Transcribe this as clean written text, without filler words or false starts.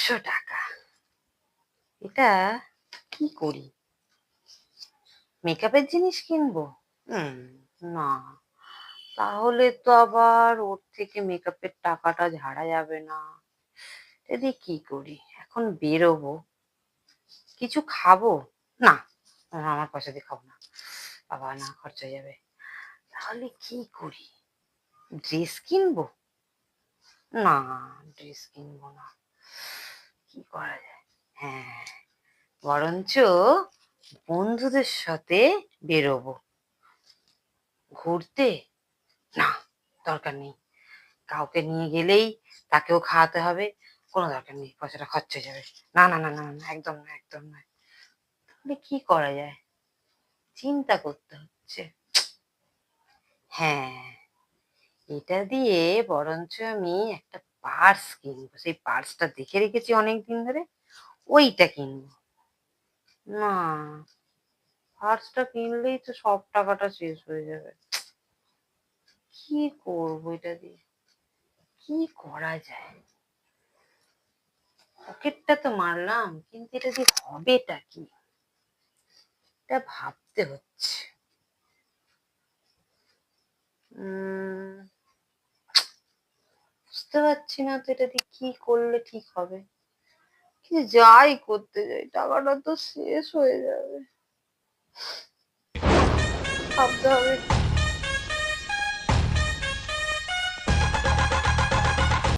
500 টাকা। এটা কি করি? মেকআপের জিনিস কিনবো? না, তাহলে তো আবার ওর থেকে মেকআপের টাকাটা ঝাড়া যাবে না। এটা দিয়ে কি করি? এখন বেরোবো, কিছু খাবো? না, আমার পয়সা দিয়ে খাবো না, বাবা না, খরচা হয়ে যাবে। তাহলে কি করি? ড্রেস কিনবো? না, ড্রেস কিনবো না। কি করা যায়? হ্যাঁ, বরঞ্চ বন্ধুদের সাথে বেরোবো ঘুরতে। না, দরকার নেই, কাউকে নিয়ে গেলেই তাকেও খাওয়াতে হবে, কোনো দরকার নেই, পয়সাটা খরচ হয়ে যাবে। না না না না না, একদম না, একদম না। তাহলে কি করা যায়? চিন্তা করতে হচ্ছে। হ্যাঁ, এটা দিয়ে বরঞ্চ আমি একটা পার্স কিনবো। সেই পার্সটা দেখে রেখেছি অনেকদিন ধরে, ওইটা কিনবো। না, পার্সটা কিনলেই তো সব টাকাটা শেষ হয়ে যাবে। কি করবো এটা দিয়ে? কি করা যায়? পকেটটা তো মারলাম, কিন্তু এটা দিয়ে হবেটা কি? এটা ভাবতে হচ্ছে। বুঝতে পারছি না তো এটা দিয়ে কি করলে ঠিক হবে। কিন্তু যাই করতে যাই, টাকাটা তো শেষ হয়ে যাবে। ভাবতে হবে